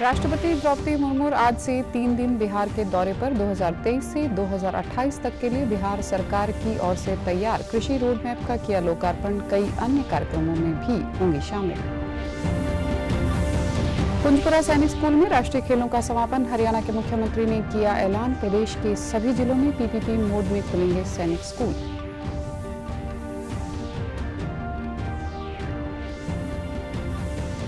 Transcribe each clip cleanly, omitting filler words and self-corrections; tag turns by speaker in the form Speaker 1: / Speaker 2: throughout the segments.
Speaker 1: राष्ट्रपति द्रौपदी मुर्मू आज से 3 दिन बिहार के दौरे पर 2023 से 2028 तक के लिए बिहार सरकार की ओर से तैयार कृषि रोड मैप का किया लोकार्पण। कई अन्य कार्यक्रमों में भी होंगी शामिल। कुंजपुरा सैनिक स्कूल में राष्ट्रीय खेलों का समापन। हरियाणा के मुख्यमंत्री ने किया ऐलान, प्रदेश के सभी जिलों में पीपीपी मोड में खुलेंगे सैनिक स्कूल।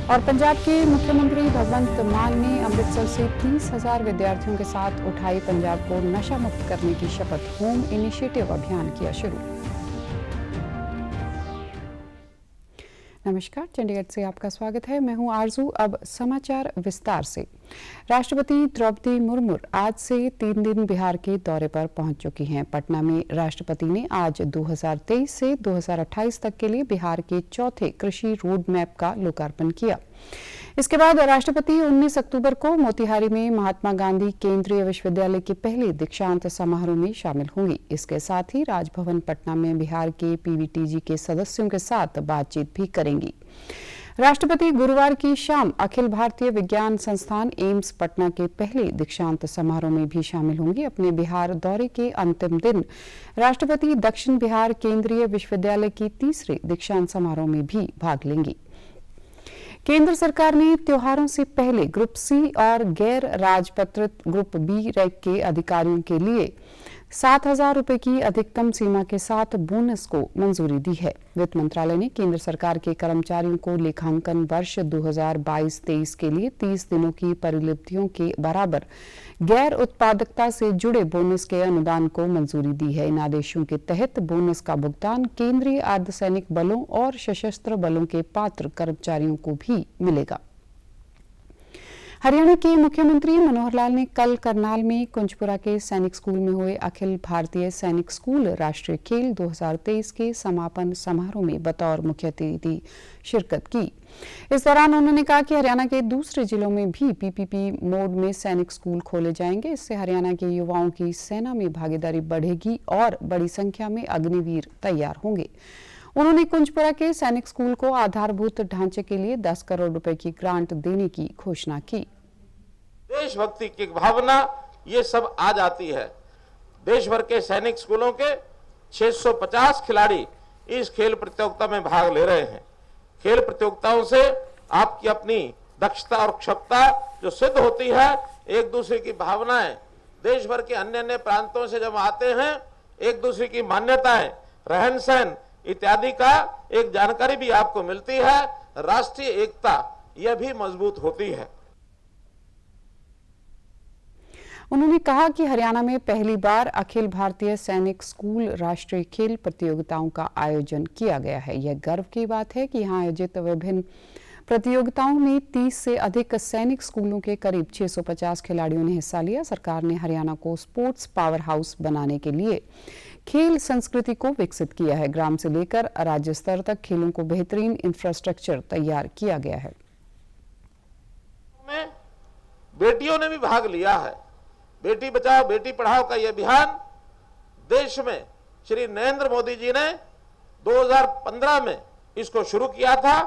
Speaker 1: और पंजाब के मुख्यमंत्री भगवंत मान ने अमृतसर से 30,000 विद्यार्थियों के साथ उठाई पंजाब को नशा मुक्त करने की शपथ। होम इनिशिएटिव अभियान किया शुरू। नमस्कार, चंडीगढ़ से आपका स्वागत है। मैं हूं आरजू। अब समाचार विस्तार से। राष्ट्रपति द्रौपदी मुर्मू आज से 3 दिन बिहार के दौरे पर पहुंच चुकी हैं। पटना में राष्ट्रपति ने आज 2023 से 2028 तक के लिए बिहार के चौथे कृषि रोड मैप का लोकार्पण किया। इसके बाद राष्ट्रपति 19 अक्टूबर को मोतिहारी में महात्मा गांधी केंद्रीय विश्वविद्यालय के पहले दीक्षांत समारोह में शामिल होंगी। इसके साथ ही राजभवन पटना में बिहार के पीवीटीजी के सदस्यों के साथ बातचीत भी करेंगी। राष्ट्रपति गुरुवार की शाम अखिल भारतीय विज्ञान संस्थान एम्स पटना के पहले दीक्षांत समारोह में भी शामिल होंगी। अपने बिहार दौरे के अंतिम दिन राष्ट्रपति दक्षिण बिहार केंद्रीय विश्वविद्यालय की तीसरे दीक्षांत समारोह में भी भाग लेंगी। केंद्र सरकार ने त्योहारों से पहले ग्रुप सी और गैर राजपत्रित ग्रुप बी रैंक के अधिकारियों के लिए 7,000 रुपए की अधिकतम सीमा के साथ बोनस को मंजूरी दी है। वित्त मंत्रालय ने केंद्र सरकार के कर्मचारियों को लेखांकन वर्ष 2022-23 के लिए 30 दिनों की परिलब्धियों के बराबर गैर उत्पादकता से जुड़े बोनस के अनुदान को मंजूरी दी है। इन आदेशों के तहत बोनस का भुगतान केंद्रीय अर्धसैनिक बलों और सशस्त्र बलों के पात्र कर्मचारियों को भी मिलेगा। हरियाणा के मुख्यमंत्री मनोहर लाल ने कल करनाल में कुंजपुरा के सैनिक स्कूल में हुए अखिल भारतीय सैनिक स्कूल राष्ट्रीय खेल 2023 के समापन समारोह में बतौर मुख्य अतिथि शिरकत की। इस दौरान उन्होंने कहा कि हरियाणा के दूसरे जिलों में भी पीपीपी मोड में सैनिक स्कूल खोले जाएंगे। इससे हरियाणा के युवाओं की सेना में भागीदारी बढ़ेगी और बड़ी संख्या में अग्निवीर तैयार होंगे। उन्होंने कुंजपुरा के सैनिक स्कूल को आधारभूत ढांचे के लिए 10 करोड़ रुपए की ग्रांट देने की घोषणा की।
Speaker 2: देशभक्ति की भावना ये सब आ जाती है। देश भर के सैनिक स्कूलों के 650 खिलाड़ी इस खेल प्रतियोगिता में भाग ले रहे हैं। खेल प्रतियोगिताओं से आपकी अपनी दक्षता और क्षमता जो सिद्ध होती है, एक दूसरे की भावनाएं, देश भर के अन्य अन्य प्रांतों से जब आते हैं, एक दूसरे की मान्यताएं, रहन सहन इत्यादि का एक जानकारी भी आपको मिलती है। राष्ट्रीय एकता यह भी मजबूत होती है।
Speaker 1: उन्होंने कहा कि हरियाणा में पहली बार अखिल भारतीय सैनिक स्कूल राष्ट्रीय खेल प्रतियोगिताओं का आयोजन किया गया है। यह गर्व की बात है कि यहां आयोजित विभिन्न प्रतियोगिताओं में 30 से अधिक सैनिक स्कूलों के करीब 650 खिलाड़ियों ने हिस्सा लिया। सरकार ने हरियाणा को स्पोर्ट्स पावर हाउस बनाने के लिए खेल संस्कृति को विकसित किया है। ग्राम से लेकर राज्य स्तर तक खेलों को बेहतरीन इंफ्रास्ट्रक्चर तैयार किया गया है।
Speaker 2: बेटियों ने भी भाग लिया है। बेटी बचाओ बेटी पढ़ाओ का यह अभियान देश में श्री नरेंद्र मोदी जी ने 2015 में इसको शुरू किया था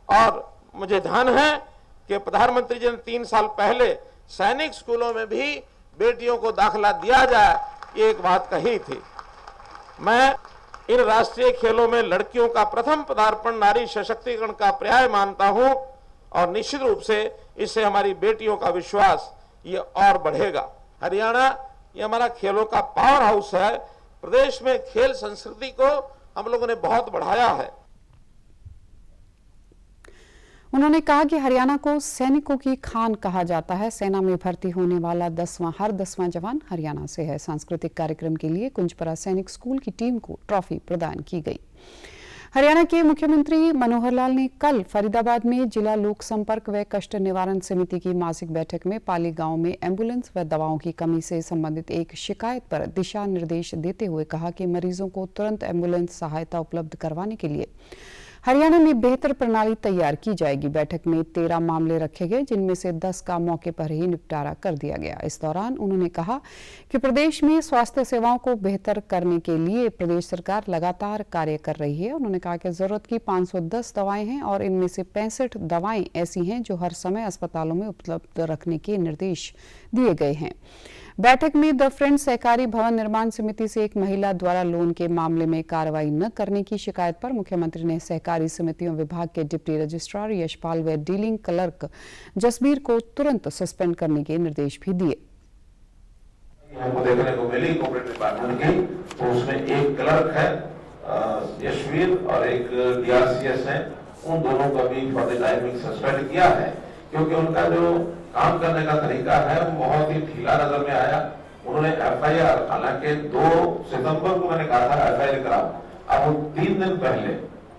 Speaker 2: और मुझे ध्यान है कि प्रधानमंत्री जी ने 3 साल पहले सैनिक स्कूलों में भी बेटियों को दाखिला दिया जाए, ये एक बात कही थी। मैं इन राष्ट्रीय खेलों में लड़कियों का प्रथम पदार्पण नारी सशक्तिकरण का पर्याय मानता हूं और निश्चित रूप से इससे हमारी बेटियों का विश्वास ये और बढ़ेगा। हरियाणा ये हमारा खेलों का पावर हाउस है। प्रदेश में खेल संस्कृति को हम लोगों ने बहुत बढ़ाया है।
Speaker 1: उन्होंने कहा कि हरियाणा को सैनिकों की खान कहा जाता है। सेना में भर्ती होने वाला हर 10वां जवान हरियाणा से है। सांस्कृतिक कार्यक्रम के लिए कुंजपुरा सैनिक स्कूल की टीम को ट्रॉफी प्रदान की गई। हरियाणा के मुख्यमंत्री मनोहर लाल ने कल फरीदाबाद में जिला लोक संपर्क व कष्ट निवारण समिति की मासिक बैठक में पाली गांव में एम्बुलेंस व दवाओं की कमी से संबंधित एक शिकायत पर दिशा निर्देश देते हुए कहा कि मरीजों को तुरंत एम्बुलेंस सहायता उपलब्ध करवाने के लिए हरियाणा में बेहतर प्रणाली तैयार की जाएगी। बैठक में 13 मामले रखे गए, जिनमें से 10 का मौके पर ही निपटारा कर दिया गया। इस दौरान उन्होंने कहा कि प्रदेश में स्वास्थ्य सेवाओं को बेहतर करने के लिए प्रदेश सरकार लगातार कार्य कर रही है। उन्होंने कहा कि जरूरत की 510 दवाएं हैं और इनमें से 65 दवाएं ऐसी हैं जो हर समय अस्पतालों में उपलब्ध रखने के निर्देश दिए गए हैं। बैठक में द फ्रेंड्स सहकारी भवन निर्माण समिति से एक महिला द्वारा लोन के मामले में कार्रवाई न करने की शिकायत पर मुख्यमंत्री ने सहकारी समितियों विभाग के डिप्टी रजिस्ट्रार यशपाल व डीलिंग क्लर्क जसबीर को तुरंत सस्पेंड करने के निर्देश भी दिए।
Speaker 2: हमको देखने को मिली कोऑपरेटिव डिपार्टमेंट की, तो उसमें एक क्लर्क है यशवीर और एक डीआरसीएस है, उन दोनों का भी फॉर द टाइमिंग सस्पेंड किया है, क्योंकि उनका जो काम करने का तरीका है वो बहुत ही ढीला नजर में आया। उन्होंने एफआईआर, हालांकि 2 सितंबर को मैंने कहा था एफआईआर कराओ, अब वो 3 दिन पहले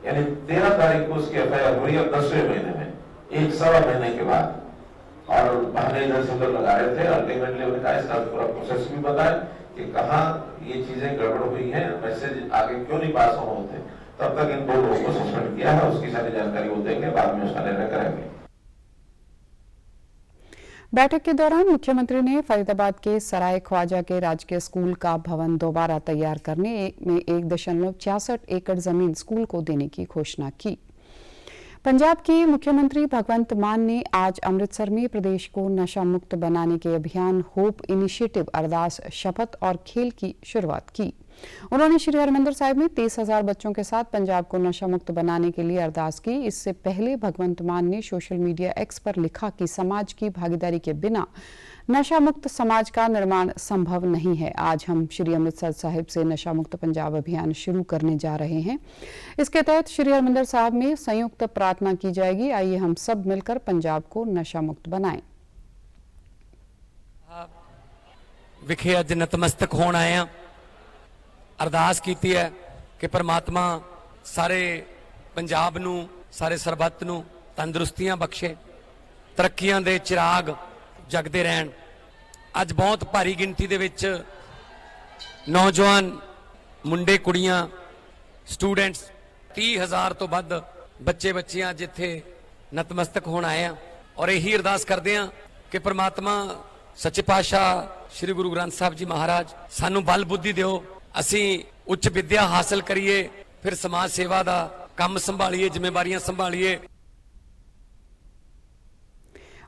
Speaker 2: यानी 13 तारीख को उसकी एफआईआर हुई है 10वें महीने में, 1.25 महीने के बाद, और बहाने इधर से उधर लगा रहे थे। अल्टीमेटली उन्होंने कहा इसका पूरा प्रोसेस भी बताया कि कहाँ ये चीजें गड़बड़ हुई हैं, मैसेज आगे क्यों नहीं पास होते। तब तक इन 2 लोगों को सस्पेंड किया है, उसकी सारी जानकारी वो देंगे, बाद में उसका निर्णय करेंगे।
Speaker 1: बैठक के दौरान मुख्यमंत्री ने फरीदाबाद के सराय ख्वाजा के राजकीय स्कूल का भवन दोबारा तैयार करने में 1.66 एकड़ जमीन स्कूल को देने की घोषणा की। पंजाब के मुख्यमंत्री भगवंत मान ने आज अमृतसर में प्रदेश को नशा मुक्त बनाने के अभियान होप इनिशिएटिव अरदास शपथ और खेल की शुरुआत की। उन्होंने श्री हरिमंदिर साहिब में 30,000 बच्चों के साथ पंजाब को नशा मुक्त बनाने के लिए अरदास की। इससे पहले भगवंत मान ने सोशल मीडिया एक्स पर लिखा कि समाज की भागीदारी के बिना नशा मुक्त समाज का निर्माण संभव नहीं है। आज हम श्री अमृतसर साहिब से नशा मुक्त पंजाब अभियान शुरू करने जा रहे हैं। इसके तहत श्री हरिमंदिर साहिब में संयुक्त प्रार्थना की जाएगी। आइए हम सब मिलकर पंजाब को नशा मुक्त बनाएं।
Speaker 3: विखे अज नतमस्तक होण आए हैं, अरदास कीती है कि परमात्मा सारे पंजाब नू, सारे सरबत नू तंदुरुस्तियां बख्शे, तरक्कियां दे चिराग जगदे रहन। अज बहुत भारी गिनती दे विच नौजवान मुंडे कुड़ियां स्टूडेंट्स 30,000 तो वध बच्चे बच्चियां अज इत्थे नतमस्तक होण आए हैं और यही अरदास करदे हां कि परमात्मा सच्चे पातशाह श्री गुरु ग्रंथ साहिब जी महाराज सानू बल बुद्धि दिओ, असी उच्च विद्या हासिल करिए, फिर समाज सेवा दा काम संभालिए, जिम्मेवारियां संभालिए।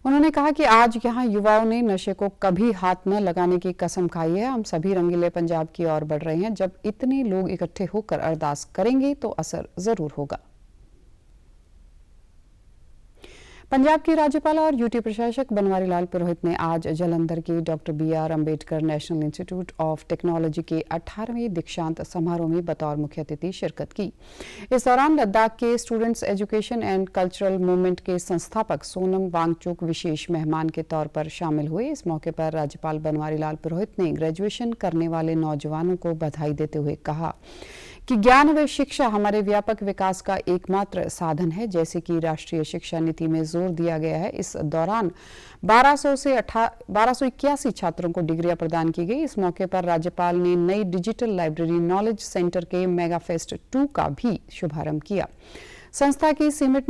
Speaker 1: उन्होंने कहा कि आज यहाँ युवाओं ने नशे को कभी हाथ न लगाने की कसम खाई है। हम सभी रंगीले पंजाब की ओर बढ़ रहे हैं। जब इतने लोग इकट्ठे होकर अरदास करेंगे तो असर जरूर होगा। पंजाब के राज्यपाल और यूटी प्रशासक बनवारी लाल पुरोहित ने आज जालंधर के doctor BR Ambedkar national institute of technology के 18वें दीक्षांत समारोह में बतौर मुख्य अतिथि शिरकत की। इस दौरान लद्दाख के students education and cultural movement के संस्थापक सोनम वांगचुक विशेष मेहमान के तौर पर शामिल हुए। इस मौके पर राज्यपाल बनवारी लाल पुरोहित ने ग्रेजुएशन करने वाले नौजवानों को बधाई देते हुए कहा कि ज्ञान व शिक्षा हमारे व्यापक विकास का एकमात्र साधन है। जैसे कि राष्ट्रीय शिक्षा नीति में जोर दिया गया है, इस दौरान 1281 छात्रों को डिग्रियां प्रदान की गई। इस मौके पर राज्यपाल ने नई डिजिटल लाइब्रेरी नॉलेज सेंटर के मेगा फेस्ट 2 का भी शुभारंभ किया। संस्था की सीनेट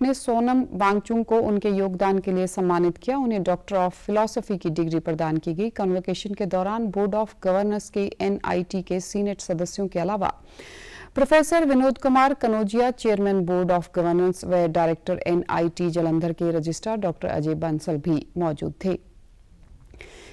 Speaker 1: ने सोनम वांगचुक को उनके योगदान के लिए सम्मानित किया। उन्हें डॉक्टर ऑफ फिलॉसफी की डिग्री प्रदान की गई। कन्वोकेशन के दौरान बोर्ड ऑफ गवर्नर्स के NIT के सीनेट सदस्यों के अलावा professor Vinod Kumar Kanaujia, chairman board of governance व डायरेक्टर NIT जालंधर के रजिस्ट्रार डॉक्टर अजय बंसल भी मौजूद थे।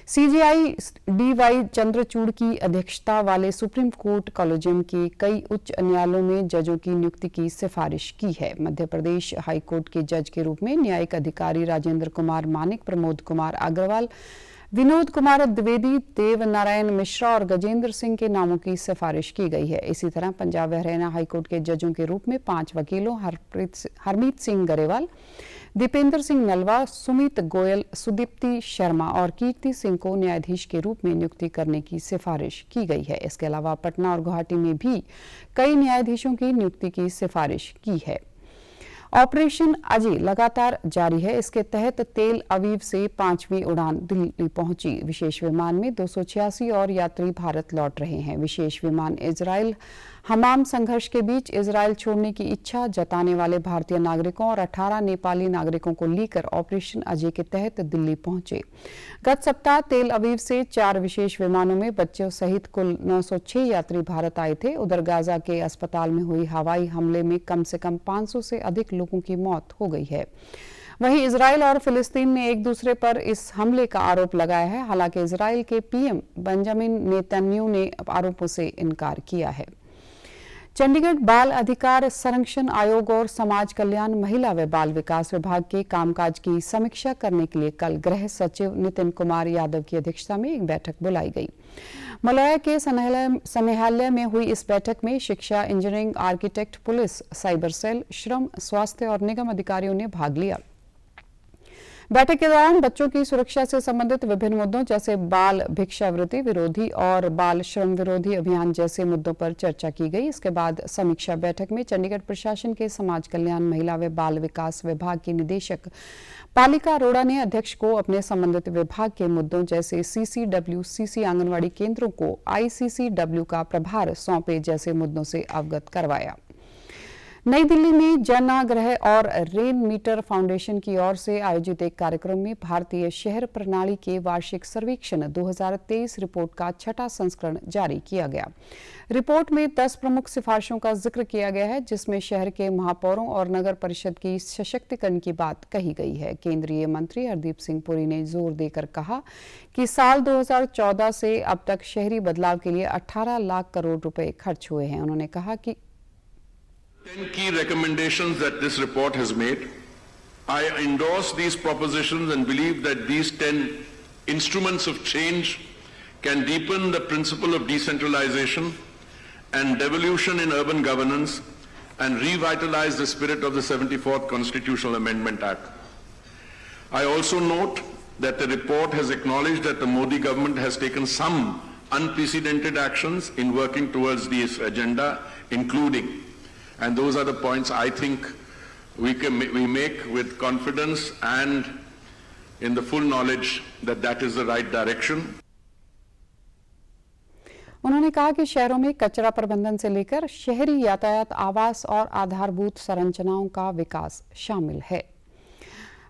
Speaker 1: CJI DY चंद्रचूड़ की अध्यक्षता वाले सुप्रीम कोर्ट कॉलेजियम के कई उच्च न्यायालयों में जजों की नियुक्ति की सिफारिश की है। मध्य प्रदेश हाई कोर्ट के जज के रूप में न्यायिक अधिकारी राजेंद्र कुमार मानिक, प्रमोद कुमार अग्रवाल, विनोद कुमार द्विवेदी, देव नारायण मिश्रा और गजेंद्र सिंह के नामों की सिफारिश की गई है। इसी तरह पंजाब व हरियाणा हाईकोर्ट के जजों के रूप में 5 वकीलों हरमीत सिंह गरेवाल, दीपेंद्र सिंह नलवा, सुमित गोयल, सुदीप्ति शर्मा और कीर्ति सिंह को न्यायाधीश के रूप में नियुक्ति करने की सिफारिश की गई है। इसके अलावा पटना और गुवाहाटी में भी कई न्यायाधीशों की नियुक्ति की सिफारिश की है। ऑपरेशन अजय लगातार जारी है। इसके तहत तेल अवीव से 5वीं उड़ान दिल्ली पहुंची। विशेष विमान में 286 और यात्री भारत लौट रहे हैं। विशेष विमान इजराइल हमाम संघर्ष के बीच इजरायल छोड़ने की इच्छा जताने वाले भारतीय नागरिकों और 18 नेपाली नागरिकों को लेकर ऑपरेशन अजय के तहत दिल्ली पहुंचे। गत सप्ताह तेल अवीव से 4 विशेष विमानों में बच्चों सहित कुल 906 यात्री भारत आए थे। उधर गाजा के अस्पताल में हुई हवाई हमले में कम से कम 500 से अधिक लोगों की मौत हो गई है। वहीं इजरायल और फिलिस्तीन ने एक दूसरे पर इस हमले का आरोप लगाया है। हालांकि इजरायल के पीएम बेंजामिन नेतन्याहू ने आरोपों से इनकार किया है। चंडीगढ़ बाल अधिकार संरक्षण आयोग और समाज कल्याण महिला व बाल विकास विभाग के कामकाज की समीक्षा करने के लिए कल गृह सचिव नितिन कुमार यादव की अध्यक्षता में एक बैठक बुलाई गई। मलया के संग्रहालय में हुई इस बैठक में शिक्षा, engineering, architect, police, cyber cell, श्रम, स्वास्थ्य और निगम अधिकारियों ने भाग लिया। बैठक के दौरान बच्चों की सुरक्षा से संबंधित विभिन्न मुद्दों जैसे बाल भिक्षावृत्ति विरोधी और बाल श्रम विरोधी अभियान जैसे मुद्दों पर चर्चा की गई। इसके बाद समीक्षा बैठक में चंडीगढ़ प्रशासन के समाज कल्याण महिला व बाल विकास विभाग की निदेशक पालिका अरोड़ा ने अध्यक्ष को अपने संबंधित विभाग के मुद्दों जैसे सीसी आंगनवाड़ी केंद्रों को ICCW का प्रभार सौंपे जैसे मुद्दों से अवगत करवाया। नई दिल्ली में जनाग्रह और रेन मीटर फाउंडेशन की ओर से आयोजित एक कार्यक्रम में भारतीय शहर प्रणाली के वार्षिक सर्वेक्षण 2023 रिपोर्ट का 6वां संस्करण जारी किया गया। रिपोर्ट में 10 प्रमुख सिफारिशों का जिक्र किया गया है, जिसमें शहर के महापौरों और नगर परिषद की सशक्तिकरण की बात कही गई है। केंद्रीय मंत्री हरदीप सिंह पुरी ने जोर देकर कहा कि साल 2014 से अब तक शहरी बदलाव के लिए 18 लाख करोड़ रुपए खर्च हुए हैं। उन्होंने कहा कि
Speaker 4: 10 key recommendations that this report has made. I endorse these propositions and believe that these 10 instruments of change can deepen the principle of decentralization and devolution in urban governance and revitalize the spirit of the 74th Constitutional Amendment Act. I also note that the report has acknowledged that the Modi government has taken some unprecedented actions in working towards this agenda, including, and those are the points I think we make with confidence and in the full knowledge that that is the right direction.
Speaker 1: उन्होंने कहा कि शहरों में कचरा प्रबंधन से लेकर शहरी यातायात, आवास और आधारभूत संरचनाओं का विकास शामिल है।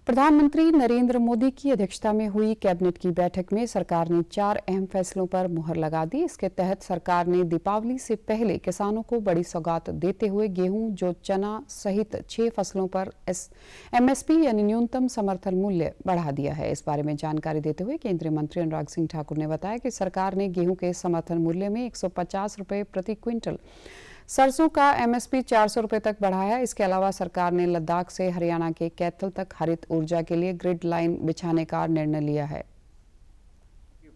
Speaker 1: प्रधानमंत्री नरेंद्र मोदी की अध्यक्षता में हुई कैबिनेट की बैठक में सरकार ने 4 अहम फैसलों पर मुहर लगा दी। इसके तहत सरकार ने दीपावली से पहले किसानों को बड़ी सौगात देते हुए गेहूं, जो चना सहित 6 फसलों पर MSP यानी न्यूनतम समर्थन मूल्य बढ़ा दिया है। इस बारे में जानकारी देते हुए केंद्रीय मंत्री अनुराग सिंह ठाकुर ने बताया कि सरकार ने गेहूं के समर्थन मूल्य में 150 रुपए प्रति क्विंटल, सरसों का MSP 400 रुपए तक बढ़ाया। इसके अलावा सरकार ने लद्दाख से हरियाणा के कैथल तक हरित ऊर्जा के लिए ग्रिड लाइन बिछाने का निर्णय लिया है।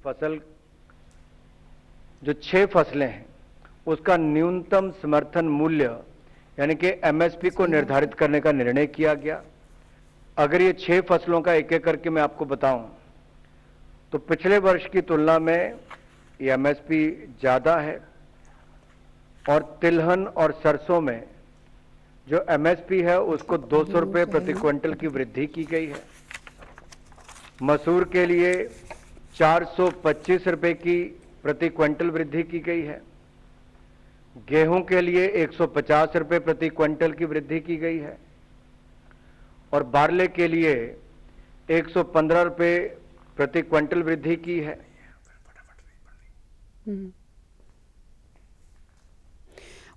Speaker 5: फसल जो 6 फसलें हैं उसका न्यूनतम समर्थन मूल्य यानी कि MSP को निर्धारित करने का निर्णय किया गया। अगर ये 6 फसलों का एक एक करके मैं आपको बताऊं तो पिछले वर्ष की तुलना में ये MSP ज्यादा है और तिलहन और सरसों में जो MSP है उसको 200 रुपए प्रति क्विंटल की वृद्धि की गई है। मसूर के लिए 425 रुपए की प्रति क्विंटल वृद्धि की गई है। गेहूं के लिए 150 रुपए प्रति क्विंटल की वृद्धि की गई है और बारले के लिए 115 रुपए प्रति क्विंटल वृद्धि की है।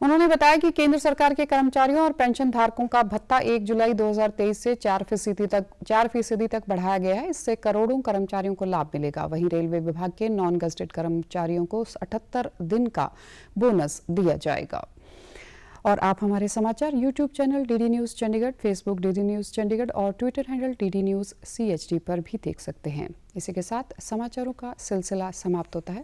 Speaker 1: उन्होंने बताया कि केंद्र सरकार के कर्मचारियों और पेंशन धारकों का भत्ता 1 जुलाई 2023 से 4% तक बढ़ाया गया है। इससे करोड़ों कर्मचारियों को लाभ मिलेगा। वहीं रेलवे विभाग के नॉन गजेटेड कर्मचारियों को 78 दिन का बोनस दिया जाएगा। और आप हमारे समाचार YouTube channel DD news Chandigarh, Facebook DD news Chandigarh और Twitter handle DD news CHD पर भी देख सकते हैं। इसी के साथ समाचारों का सिलसिला समाप्त होता है।